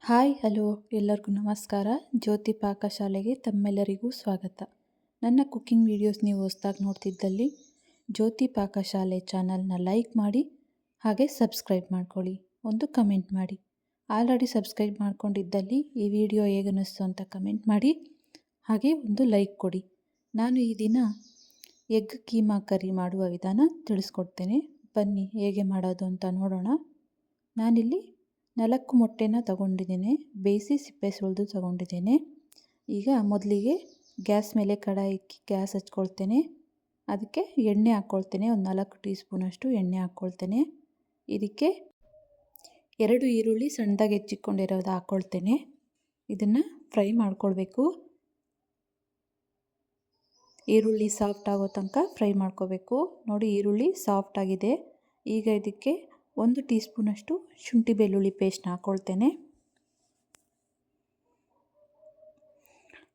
Hi hello ಎಲ್ಲರಿಗೂ ನಮಸ್ಕಾರ. ಜ್ಯೋತಿ ಪಾಕಶಾಲೆಗೆ ತಮ್ಮೆಲ್ಲರಿಗೂ ಸ್ವಾಗತ. ನನ್ನ ಕುಕ್ಕಿಂಗ್ ವೀಡಿಯೋಸ್ ನೀವು ಹೊಸದಾಗಿ ನೋಡ್ತಿದ್ದಲ್ಲಿ ಜ್ಯೋತಿ ಪಾಕಶಾಲೆ ಚಾನಲ್ನ ಲೈಕ್ ಮಾಡಿ, ಹಾಗೆ ಸಬ್ಸ್ಕ್ರೈಬ್ ಮಾಡ್ಕೊಳ್ಳಿ, ಒಂದು ಕಮೆಂಟ್ ಮಾಡಿ. ಆಲ್ರೆಡಿ ಸಬ್ಸ್ಕ್ರೈಬ್ ಮಾಡ್ಕೊಂಡಿದ್ದಲ್ಲಿ ಈ ವಿಡಿಯೋ ಹೇಗನ್ನಿಸ್ತು ಅಂತ ಕಮೆಂಟ್ ಮಾಡಿ, ಹಾಗೆ ಒಂದು ಲೈಕ್ ಕೊಡಿ. ನಾನು ಈ ದಿನ ಎಗ್ ಕೀಮಾ ಕರಿ ಮಾಡುವ ವಿಧಾನ ತಿಳಿಸ್ಕೊಡ್ತೇನೆ. ಬನ್ನಿ ಹೇಗೆ ಮಾಡೋದು ಅಂತ ನೋಡೋಣ. ನಾನಿಲ್ಲಿ 4 ಮೊಟ್ಟೆನ ತಗೊಂಡಿದ್ದೇನೆ, ಬೇಯಿಸಿ ಸಿಪ್ಪೆ ಸುಲಿದು ತಗೊಂಡಿದ್ದೇನೆ. ಈಗ ಮೊದಲಿಗೆ ಗ್ಯಾಸ್ ಮೇಲೆ ಕಡಾಯಿ ಇಕ್ಕಿ ಗ್ಯಾಸ್ ಹಚ್ಕೊಳ್ತೇನೆ. ಅದಕ್ಕೆ ಎಣ್ಣೆ ಹಾಕ್ಕೊಳ್ತೇನೆ. ಒಂದು 4 ಟೀ ಸ್ಪೂನಷ್ಟು ಎಣ್ಣೆ ಹಾಕ್ಕೊಳ್ತೇನೆ. ಇದಕ್ಕೆ 2 ಈರುಳ್ಳಿ ಸಣ್ಣದಾಗಿ ಹೆಚ್ಚಿಕೊಂಡಿರೋದು ಹಾಕ್ಕೊಳ್ತೇನೆ. ಇದನ್ನು ಫ್ರೈ ಮಾಡ್ಕೊಳ್ಬೇಕು. ಈರುಳ್ಳಿ ಸಾಫ್ಟ್ ಆಗೋ ತನಕ ಫ್ರೈ ಮಾಡ್ಕೋಬೇಕು. ನೋಡಿ, ಈರುಳ್ಳಿ ಸಾಫ್ಟ್ ಆಗಿದೆ. ಈಗ ಇದಕ್ಕೆ 1 ಟೀ ಸ್ಪೂನಷ್ಟು ಶುಂಠಿ ಬೆಳ್ಳುಳ್ಳಿ ಪೇಸ್ಟ್ನ ಹಾಕ್ಕೊಳ್ತೇನೆ.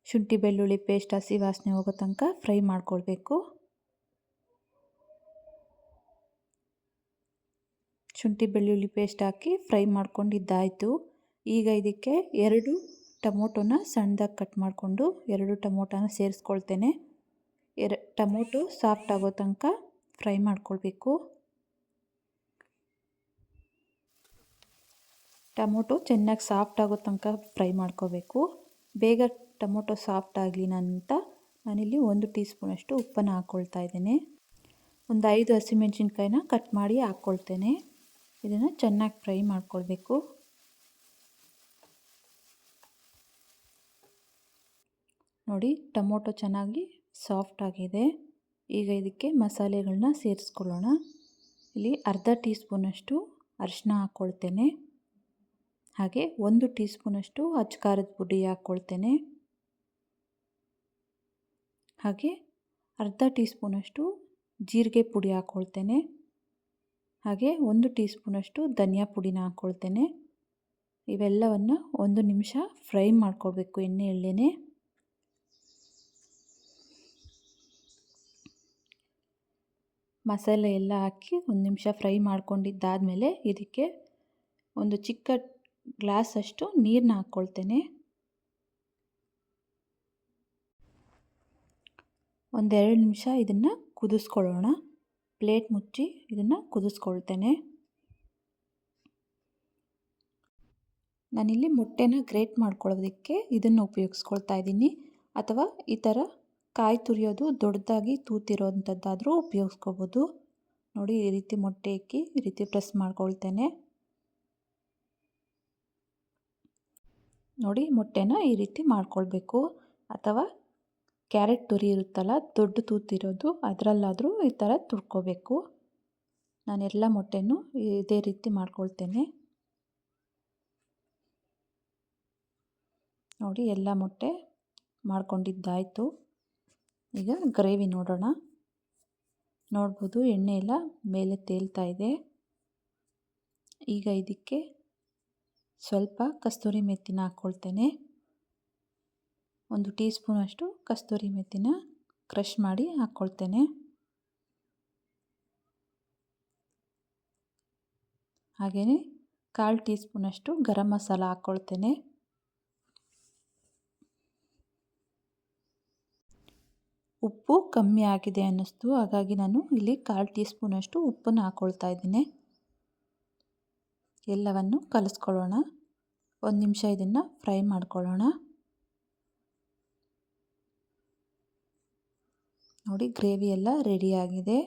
ಶುಂಠಿ ಬೆಳ್ಳುಳ್ಳಿ ಪೇಸ್ಟ್ ಹಸಿ ವಾಸನೆ ಹೋಗೋ ತನಕ ಫ್ರೈ ಮಾಡ್ಕೊಳ್ಬೇಕು. ಶುಂಠಿ ಬೆಳ್ಳುಳ್ಳಿ ಪೇಸ್ಟ್ ಹಾಕಿ ಫ್ರೈ ಮಾಡ್ಕೊಂಡಿದ್ದಾಯಿತು. ಈಗ ಇದಕ್ಕೆ 2 ಟೊಮೊಟೊನ ಸಣ್ಣದಾಗಿ ಕಟ್ ಮಾಡಿಕೊಂಡು 2 ಟೊಮೊಟೊನ ಸೇರಿಸ್ಕೊಳ್ತೇನೆ. ಟೊಮೊಟೊ ಸಾಫ್ಟ್ ಆಗೋ ತನಕ ಫ್ರೈ ಮಾಡ್ಕೊಳ್ಬೇಕು. ಟೊಮೊಟೊ ಚೆನ್ನಾಗಿ ಸಾಫ್ಟ್ ಆಗೋ ತನಕ ಫ್ರೈ ಮಾಡ್ಕೋಬೇಕು. ಬೇಗ ಟೊಮೊಟೊ ಸಾಫ್ಟ್ ಆಗಲಿ ಅಂತ ನಾನಿಲ್ಲಿ 1 ಟೀ ಸ್ಪೂನಷ್ಟು ಉಪ್ಪನ್ನು ಹಾಕ್ಕೊಳ್ತಾ ಇದ್ದೇನೆ. ಒಂದು 5 ಹಸಿಮೆಣಸಿನ್ಕಾಯಿನ ಕಟ್ ಮಾಡಿ ಹಾಕ್ಕೊಳ್ತೇನೆ. ಇದನ್ನು ಚೆನ್ನಾಗಿ ಫ್ರೈ ಮಾಡ್ಕೊಳ್ಬೇಕು. ನೋಡಿ, ಟೊಮೊಟೊ ಚೆನ್ನಾಗಿ ಸಾಫ್ಟ್ ಆಗಿದೆ. ಈಗ ಇದಕ್ಕೆ ಮಸಾಲೆಗಳನ್ನ ಸೇರಿಸ್ಕೊಳ್ಳೋಣ. ಇಲ್ಲಿ ಅರ್ಧ ಟೀ ಸ್ಪೂನಷ್ಟು ಅರಿಶಿನ ಹಾಕ್ಕೊಳ್ತೇನೆ. ಹಾಗೆ 1 ಟೀ ಸ್ಪೂನಷ್ಟು ಅಚ್ಚ ಪುಡಿ ಹಾಕ್ಕೊಳ್ತೇನೆ. ಹಾಗೆ ಅರ್ಧ ಟೀ ಸ್ಪೂನಷ್ಟು ಜೀರಿಗೆ ಪುಡಿ ಹಾಕ್ಕೊಳ್ತೇನೆ. ಹಾಗೆ 1 ಟೀ ಸ್ಪೂನಷ್ಟು ಧನಿಯಾ ಪುಡಿನ ಹಾಕ್ಕೊಳ್ತೇನೆ. ಇವೆಲ್ಲವನ್ನು 1 ನಿಮಿಷ ಫ್ರೈ ಮಾಡ್ಕೊಳ್ಬೇಕು ಎಣ್ಣೆಯಲ್ಲೇ. ಮಸಾಲೆ ಎಲ್ಲ ಹಾಕಿ 1 ನಿಮಿಷ ಫ್ರೈ ಮಾಡ್ಕೊಂಡಿದ್ದಾದಮೇಲೆ ಇದಕ್ಕೆ ಒಂದು ಚಿಕ್ಕ ಗ್ಲಾಸ್ ಅಷ್ಟು ನೀರನ್ನ ಹಾಕ್ಕೊಳ್ತೇನೆ. ಒಂದು 2 ನಿಮಿಷ ಇದನ್ನು ಕುದಿಸ್ಕೊಳ್ಳೋಣ. ಪ್ಲೇಟ್ ಮುಚ್ಚಿ ಇದನ್ನು ಕುದಿಸ್ಕೊಳ್ತೇನೆ. ನಾನಿಲ್ಲಿ ಮೊಟ್ಟೆನ ಗ್ರೇಟ್ ಮಾಡ್ಕೊಳ್ಳೋದಕ್ಕೆ ಇದನ್ನು ಉಪಯೋಗಿಸ್ಕೊಳ್ತಾ ಇದ್ದೀನಿ. ಅಥವಾ ಈ ಥರ ಕಾಯಿ ತುರಿಯೋದು ದೊಡ್ಡದಾಗಿ ತೂತಿರೋವಂಥದ್ದಾದರೂ ಉಪಯೋಗಿಸ್ಕೋಬೋದು. ನೋಡಿ, ಈ ರೀತಿ ಮೊಟ್ಟೆ ಇಕ್ಕಿ ಈ ರೀತಿ ಪ್ರೆಸ್ ಮಾಡ್ಕೊಳ್ತೇನೆ. ನೋಡಿ, ಮೊಟ್ಟೆನ ಈ ರೀತಿ ಮಾಡ್ಕೊಳ್ಬೇಕು. ಅಥವಾ ಕ್ಯಾರೆಟ್ ತುರಿ ಇರುತ್ತಲ್ಲ, ದೊಡ್ಡ ತೂತಿರೋದು, ಅದರಲ್ಲಾದರೂ ಈ ಥರ ತುರ್ಕೋಬೇಕು. ನಾನೆಲ್ಲ ಮೊಟ್ಟೆನೂ ಇದೇ ರೀತಿ ಮಾಡ್ಕೊಳ್ತೇನೆ. ನೋಡಿ, ಎಲ್ಲ ಮೊಟ್ಟೆ ಮಾಡ್ಕೊಂಡಿದ್ದಾಯಿತು. ಈಗ ಗ್ರೇವಿ ನೋಡೋಣ. ನೋಡ್ಬೋದು, ಎಣ್ಣೆ ಎಲ್ಲ ಮೇಲೆ ತೇಲ್ತಾ ಇದೆ. ಈಗ ಇದಕ್ಕೆ ಸ್ವಲ್ಪ ಕಸ್ತೂರಿ ಮೆಥಿನ ಹಾಕ್ಕೊಳ್ತೇನೆ. 1 ಟೀ ಸ್ಪೂನಷ್ಟು ಕಸ್ತೂರಿ ಮೆಥಿನ ಕ್ರಷ್ ಮಾಡಿ ಹಾಕ್ಕೊಳ್ತೇನೆ. ಹಾಗೆಯೇ 1/4 ಟೀ ಸ್ಪೂನಷ್ಟು ಗರಂ ಮಸಾಲ ಹಾಕ್ಕೊಳ್ತೇನೆ. ಉಪ್ಪು ಕಮ್ಮಿ ಆಗಿದೆ ಅನ್ನಿಸ್ತು, ಹಾಗಾಗಿ ನಾನು ಇಲ್ಲಿ 1/4 ಟೀ ಸ್ಪೂನಷ್ಟು ಉಪ್ಪನ್ನು ಹಾಕ್ಕೊಳ್ತಾ ಇದ್ದೀನಿ. ಎಲ್ಲವನ್ನು ಕಲಿಸ್ಕೊಳ್ಳೋಣ. 1 ನಿಮಿಷ ಇದನ್ನು ಫ್ರೈ ಮಾಡ್ಕೊಳ್ಳೋಣ. ನೋಡಿ, ಗ್ರೇವಿ ಎಲ್ಲ ರೆಡಿಯಾಗಿದೆ.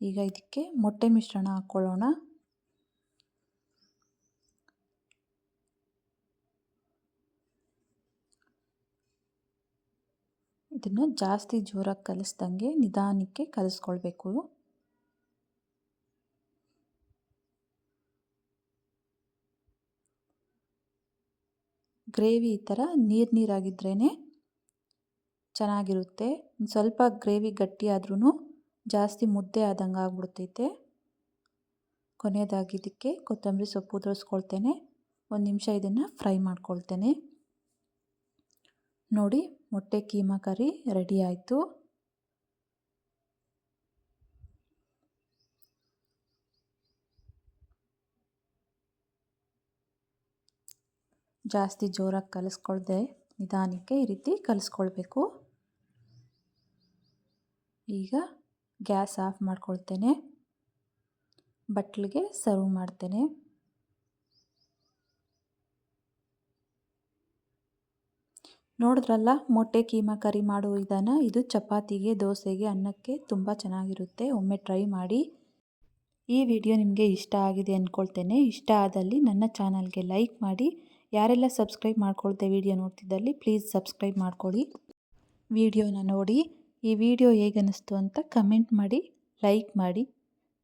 ಈಗ ಇದಕ್ಕೆ ಮೊಟ್ಟೆ ಮಿಶ್ರಣ ಹಾಕ್ಕೊಳ್ಳೋಣ. ಇದನ್ನು ಜಾಸ್ತಿ ಜೋರಾಗಿ ಕಲಿಸ್ದಂಗೆ ನಿಧಾನಕ್ಕೆ ಕಲಿಸ್ಕೊಳ್ಬೇಕು. ಗ್ರೇವಿ ಈ ಥರ ನೀರಾಗಿದ್ರೇ ಚೆನ್ನಾಗಿರುತ್ತೆ. ಸ್ವಲ್ಪ ಗ್ರೇವಿ ಗಟ್ಟಿ ಆದ್ರೂ ಜಾಸ್ತಿ ಮುದ್ದೆ ಆದಂಗೆ ಆಗ್ಬಿಡ್ತೈತೆ. ಕೊನೆಯದಾಗಿ ಇದಕ್ಕೆ ಕೊತ್ತಂಬರಿ ಸೊಪ್ಪು ಉದುರಿಸ್ಕೊಳ್ತೇನೆ. 1 ನಿಮಿಷ ಇದನ್ನು ಫ್ರೈ ಮಾಡ್ಕೊಳ್ತೇನೆ. ನೋಡಿ, ಮೊಟ್ಟೆ ಕೀಮಾ ಕರಿ ರೆಡಿ ಆಯಿತು. ಜಾಸ್ತಿ ಜೋರಾಗಿ ಕಲಿಸ್ಕೊಳ್ದೆ ನಿಧಾನಕ್ಕೆ ಈ ರೀತಿ ಕಲಿಸ್ಕೊಳ್ಬೇಕು. ಈಗ ಗ್ಯಾಸ್ ಆಫ್ ಮಾಡ್ಕೊಳ್ತೇನೆ. ಬಟ್ಲಿಗೆ ಸರ್ವ್ ಮಾಡ್ತೇನೆ. ನೋಡಿದ್ರಲ್ಲ ಮೊಟ್ಟೆ ಕೀಮಾ ಕರಿ ಮಾಡೋ ವಿಧಾನ. ಇದು ಚಪಾತಿಗೆ, ದೋಸೆಗೆ, ಅನ್ನಕ್ಕೆ ತುಂಬ ಚೆನ್ನಾಗಿರುತ್ತೆ. ಒಮ್ಮೆ ಟ್ರೈ ಮಾಡಿ. ಈ ವಿಡಿಯೋ ನಿಮಗೆ ಇಷ್ಟ ಆಗಿದೆ ಅಂದ್ಕೊಳ್ತೇನೆ. ಇಷ್ಟ ಆದಲ್ಲಿ ನನ್ನ ಚಾನಲ್ಗೆ ಲೈಕ್ ಮಾಡಿ. ಯಾರೆಲ್ಲ ಸಬ್ಸ್ಕ್ರೈಬ್ ಮಾಡ್ಕೊಳ್ತೆ ವಿಡಿಯೋ ನೋಡ್ತಿದ್ದಲ್ಲಿ ಪ್ಲೀಸ್ ಸಬ್ಸ್ಕ್ರೈಬ್ ಮಾಡ್ಕೊಳ್ಳಿ. ವಿಡಿಯೋನ ನೋಡಿ ಈ ವಿಡಿಯೋ ಹೇಗನ್ನಿಸ್ತು ಅಂತ ಕಮೆಂಟ್ ಮಾಡಿ, ಲೈಕ್ ಮಾಡಿ.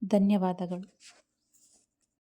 ಧನ್ಯವಾದಗಳು.